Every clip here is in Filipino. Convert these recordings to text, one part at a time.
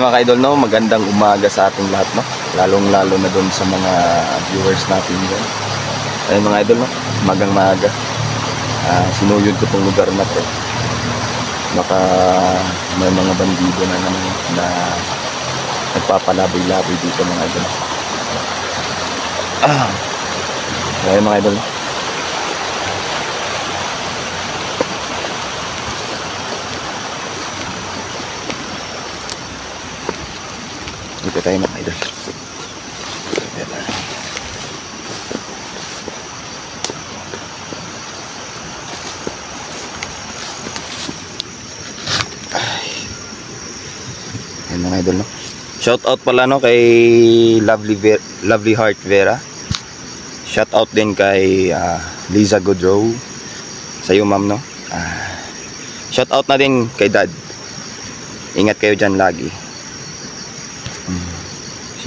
mga ka-idol, no, magandang umaga sa ating lahat, no, lalong-lalo na doon sa mga viewers natin dyan. Ayun mga idol, no, magang maaga, sinuyod ko tong lugar na to. Baka may mga bandido na naman na nagpapalaboy-laboy dito mga idol. Ayun mga idol, no. Dito tayo mga idol. Ayan mga idol, no. Shout out pala, no, kay Lovely Heart Vera. Shout out din kay Liza Goodrow. Sa iyo ma'am, no. Shout out na din kay Dad. Ingat kayo dyan lagi.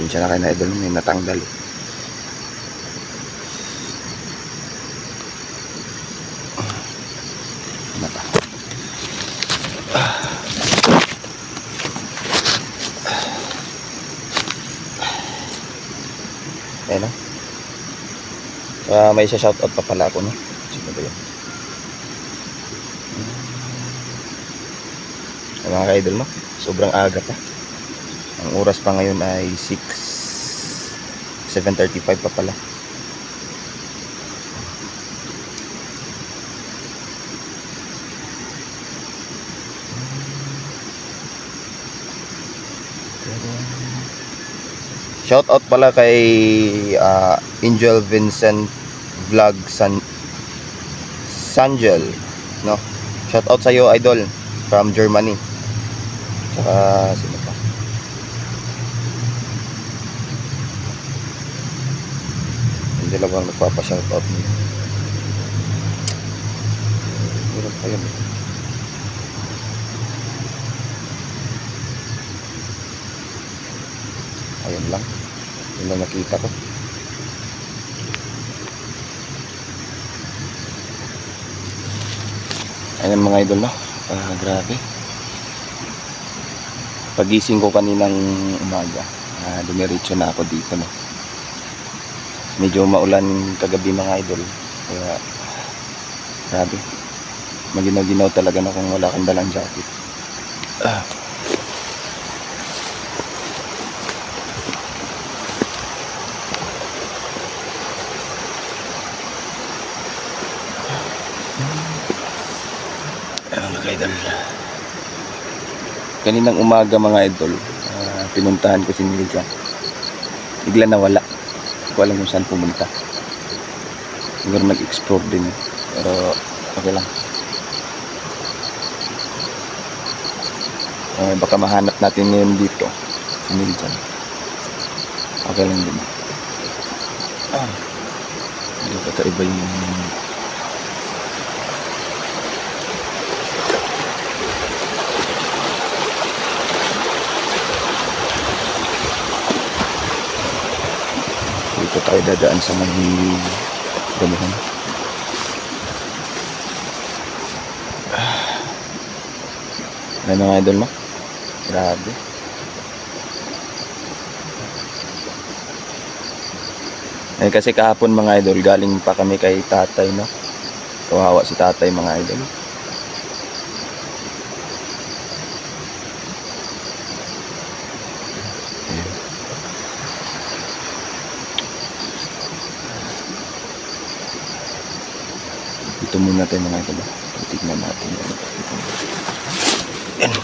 Sinsya na kayo na idol, may natanggal. Ayan, no? May isa shoutout pa pala ako, no? Sino ba yun? Mga ka-idol, no? Sobrang aga pa. Ang oras pa ngayon ay 7:35 pa pala. Shout out pala kay Angel Vincent Vlog Sanjel, no? Shout out sa iyo idol from Germany. Saka sino pa? Yung dalawang nagpapa-shout out niyo. Meron pa yun. Ayun lang. Yun lang nakita ko. Ayan mga idol, no? Grabe. Pagising ko kaninang umaga, dumiretso na ako dito, no? Medyo maulan kagabi mga idol. Kaya grabe. Maginaw-ginaw talaga na kung wala kang dalang jacket. Mga idol, kaninang umaga mga idol, pinuntahan ko si Milja. Bigla nawala. Hindi ko alam kung saan pumunta. Siguro nag-explore din, pero okay lang. Baka mahanap natin ngayon dito si Milja. Okay lang din. Hindi kakaiba yung dito tayo dadaan sa may dumuhan. Ano mga idol, no? Grabe. Kasi kahapon mga idol, galing pa kami kay tatay, no? Kawawa si tatay mga idol. Ito muna tayo mga idol. Tignan natin. Yan.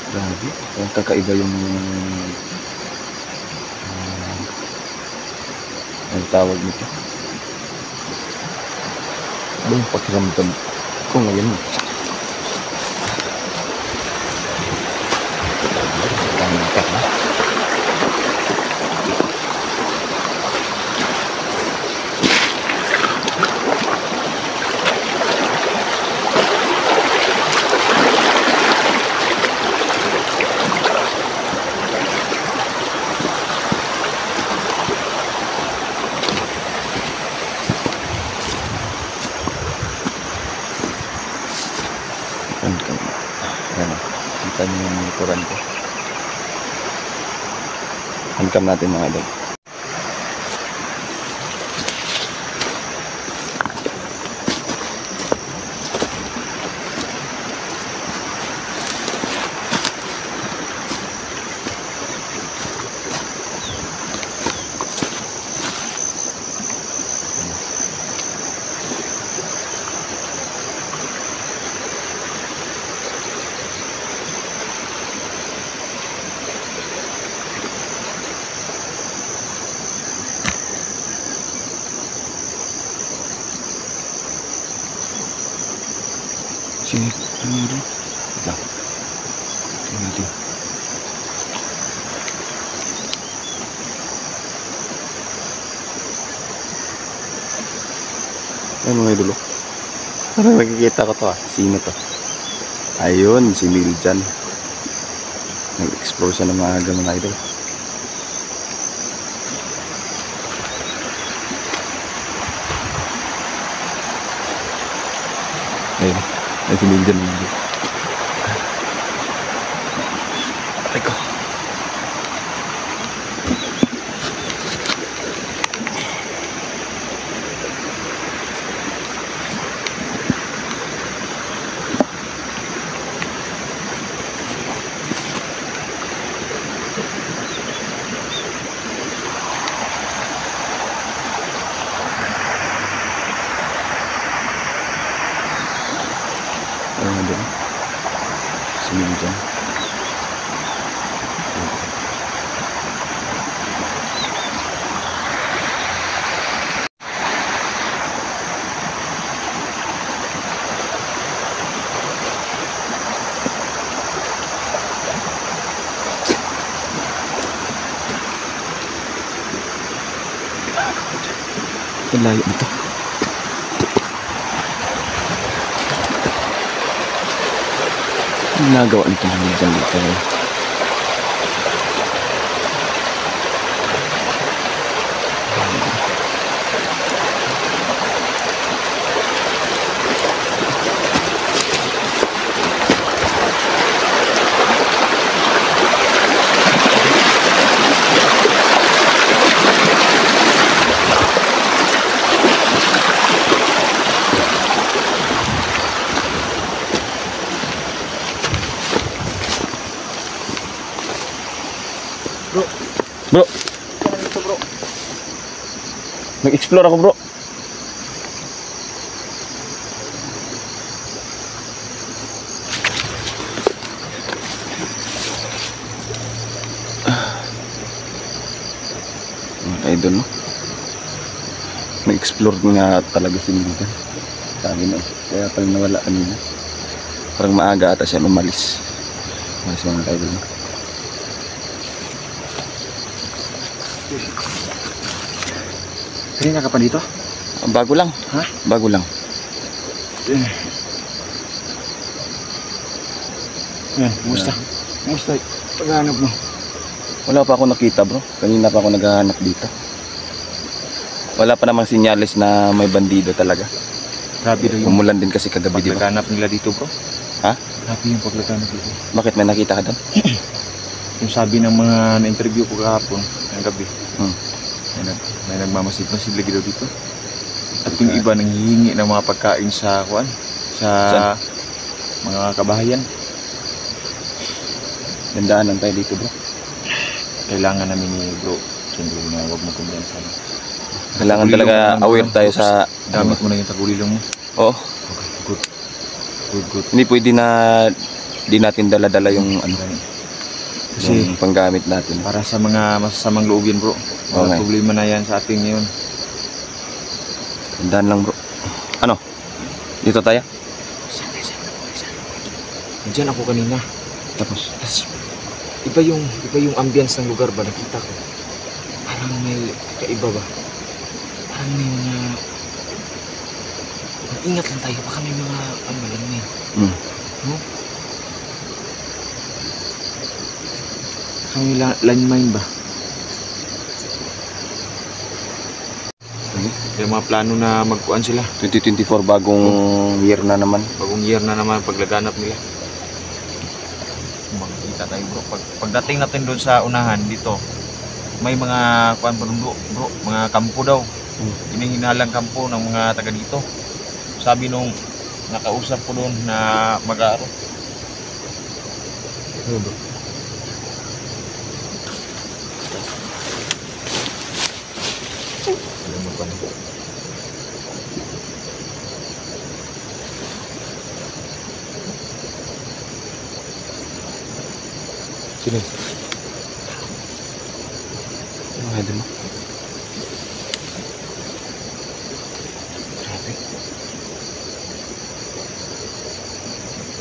Grabe, kakaiba yung ang tawag nito. Yung pakiramdam ko ngayon. Kita niyo yung likuran ko. Handcam natin mga idol. Sini, ano rin? Ito. Tingnan natin. Ano mga idol? Parang nakikita ko to Sino to? Ayun, si Miljan. Nag-explore siya ng mga idol. Ayun. Ay, si Miljan naman. Aray ko. Ano doon? Si Miljan. Ang layo nito. Ang nagawa nito ng Miljan dito. Bro. Ito bro. Nag-explore ako bro. Mga idol no. Nag-explore nga talaga si Miljan. Sabi na kaya pala nawala kanina. Parang maaga ata siya umalis. Mas mga idol no. Kanina ka pa dito? Bago lang. Ha? Bago lang. Yan, kumusta? Kumusta? Paghanap mo. Wala pa ako nakita bro. Kanina pa ako naghahanap dito. Wala pa namang sinyalis na may bandido talaga. Grabe daw yung Umulan din kasi kagabi di ba? paglaganap nila dito bro. Ha? Grabe yung paglaganap dito. Bakit may nakita ka doon? Yung sabi ng mga na-interview ko kahapon, ng gabi. Hmm. May nagmamasid-masid lagi daw dito. At yung iba nanghihingi ng mga pagkain sa kuan, sa mga kabahayan. Gandaan tayo dito bro. Kailangan namin ni bro Kendro na huwag mo kumpiyansa. Kailangan talaga aware tayo sa gamit mo na yung tagulilong mo. Oo. Okay, good. Good. Hindi pwede na di natin dala-dala yung ano, Kasi yung panggamit natin. para sa mga masasamang loobin bro. Mga Okay. problema na yan sa atin ngayon. Gandaan lang bro. Ano? Dito tayo. Diyan ako kanina. Tapos, Iba yung ambience ng lugar ba nakita ko. Parang may kaiba ba? Parang may mga ingat lang tayo, baka may mga ano lang may. No? Baka may landmine ba? Yung mga plano na magkuan sila. 2024 bagong year na naman. Bagong year na naman paglaganap nila. Makikita tayo bro. Pagdating natin doon sa unahan dito, may mga kuan bro, mga kampo daw. Hinihinalang kampo ng mga taga dito. Sabi nung nakausap ko doon na mag-aaro. Ano bro? Alam mo ba na? Sino? Ano nga mo? Grabe.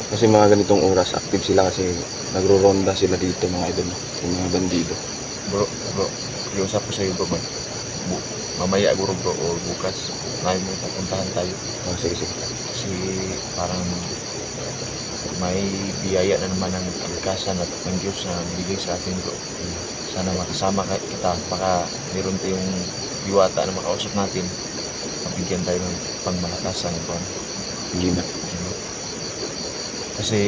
Kasi mga ganitong oras, active sila kasi nagro-ronda sila dito mga idol. Yung mga bandido. Bro, iusap ko sa'yo bro. Mamaya bro o bukas. Ngayon may papuntahan tayo. Oh, sige. Kasi parang may biyaya na naman ng kalikasan at ng Diyos na bigay sa atin bro. Sana makasama kita, baka meron tayong diwata na makausap natin, mabigyan tayo ng pangmalakasan bro. Hindi na. Kasi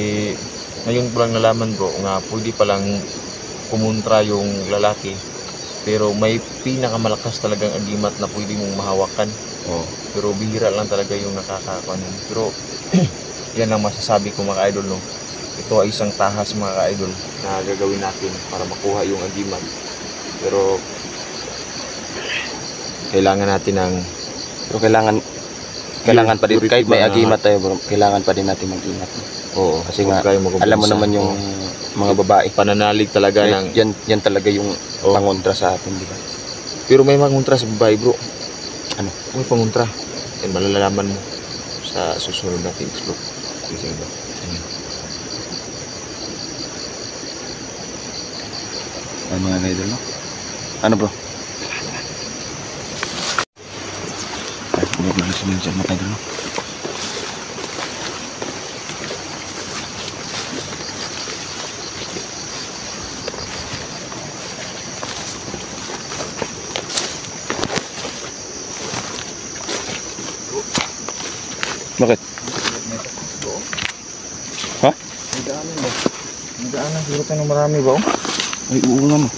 ngayon ko lang nalaman bro nga pwede palang kumontra yung lalaki, pero may pinakamalakas talagang agimat na pwede mong mahawakan. Oh. Pero bihira lang talaga yung nakakakuan. Pero yan ang masasabi ko mga idol, no. Ito ay isang tahas mga ka-idol na gagawin natin para makuha yung agimat. Pero kailangan natin ng kailangan pa din purity kahit may ba na- agimat tayo bro, kailangan pa din natin mag-ingat. Oo, Kasi huwag nga kayo magkumpiyansa. alam mo naman yung mga babae. pananalig talaga ng Yan talaga yung Oh. pangontra sa atin, di ba? pero may manguntra sa babae bro. Ano? May panguntra. Yan malalaman mo sa susunod natin explore. Sige bro. Ano mga idol, no? Ano bro? Ay, huwag na sila dyan mga idol, no? Bakit? Ha? May daanan ba? May daanan. Siguro tayo ng marami ba? Ay, oo nga no.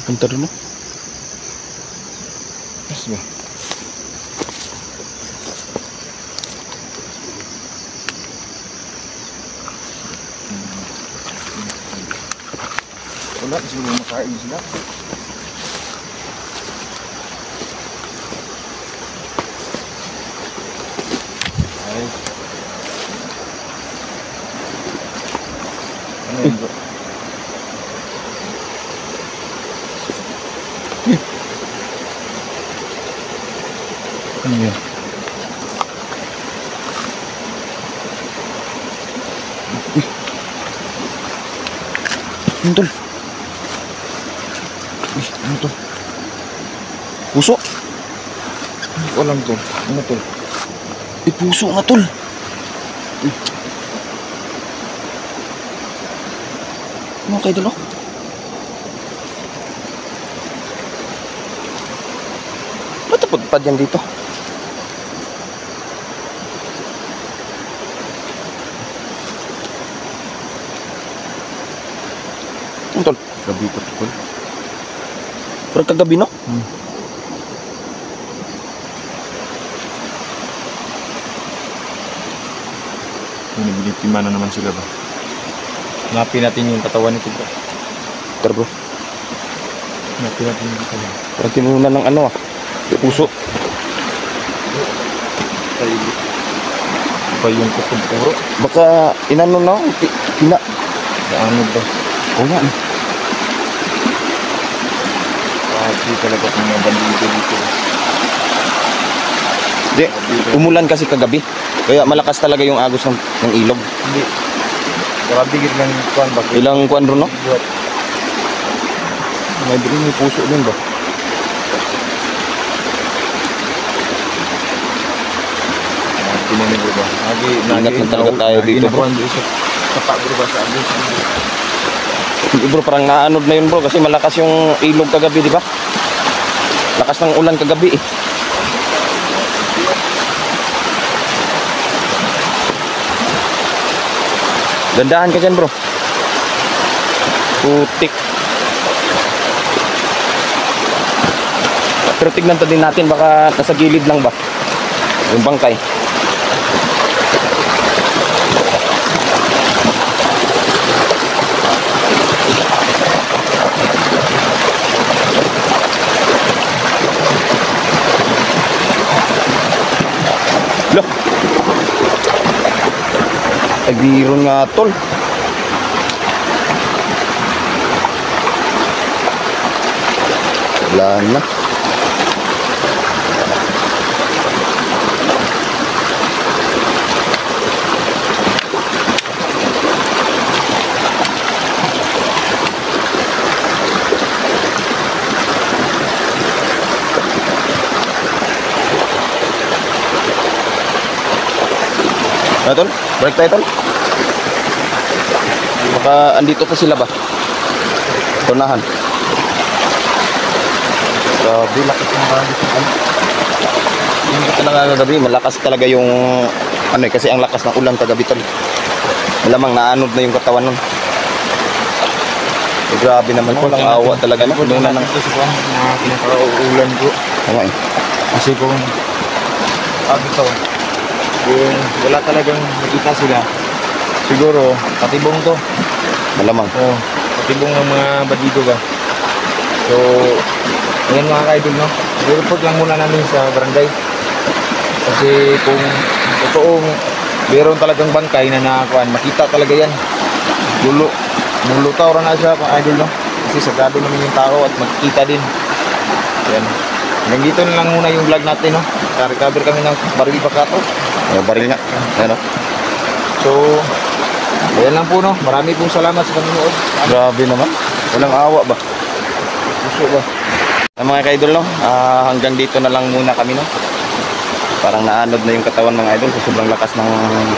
Punta doon, no? Yes ba? Wala, siguro makain sila. Ay. Ano yun bro? Ano yun? Ano tol? Uy, ano to? Puso? Hindi ko alam to. Ano to? Puso nga tol. Ano kayo dalo? Ba't napagpad yan dito? Ano tol? Gabi ko to. Parang kagabi, no? Binibiktima na naman sila ba? Hanapin natin yung katawan nito bro. Tara bro. Hanapin natin yung katawan. Parang tinunan ng ano ah. Yung puso. Tayo. Iba yung kutub puro. Baka inano na. Tina. Ano ba? Oo nga. Grabe talaga kung mga bandido dito. Di, umulan kasi kagabi. Kaya malakas talaga yung agos ng ilog. Hindi. Grabe gid lang kuan ba. Ilang kuan ron, no? Buhat. May puso din ba? Tinanig bro ba? Ingat na talaga tayo dito, bro. Tapak bro ba sa agos? Hindi bro, parang naanod na yun bro kasi malakas yung ilog kagabi, di ba? Lakas ng ulan kagabi eh. Gandahan ka dyan bro. Putik. Pero tignan din natin, baka nasa gilid lang ba yung bangkay. Loh, ay biro nga tol. Wala na. Ano tol? Balik tayo tol. Baka andito pa sila ba? Tunahan. Grabe, lakas ng bagay. Hindi ka talaga kagabi, malakas talaga yung ano eh, kasi ang lakas ng ulan kagabi tol. Malamang naanod na yung katawan nun. Eh, grabe naman po, ang awa talaga no. Doon na nang pinaka-uulan ko. tama eh. Kasi kung ito, yung wala talagang nakita sila, siguro patibong to. Malamang. Oh, patibong ng mga bandido ba. So, ayan mga ka-idol, no? I-report lang muna namin sa barangay. Kasi kung totoong meron talagang bangkay na nakakuan, makita talaga yan. Lulutaw na siya mga idol, no? Kasi sagado naman yung tao at magkita din. Yan. Hanggang dito na lang muna yung vlog natin, no? Recover kami ng baril bakato. Baril nga. Ano? So, ayan lang po, no? Marami pong salamat sa panonood. Grabe naman. Walang awa ba? Puso ba? Mga ka-idol no, hanggang dito na lang muna kami no. Parang naanod na yung katawan mga idol kasi sobrang lakas ng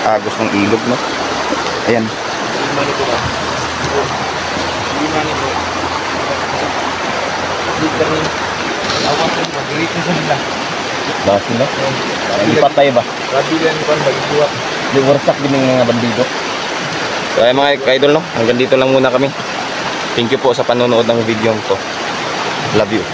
agos ng ilog no. Ayan. Hindi ko ba? Hindi ko. Hindi kami awan ko mag-rate na sa nila. Bakit sila? Lipat tayo ba? Grabe lang ko mag-iwak. Di warsak din yung mga bandido. So ayan mga ka-idol no, hanggang dito lang muna kami. Thank you po sa panonood ng video to. Love you.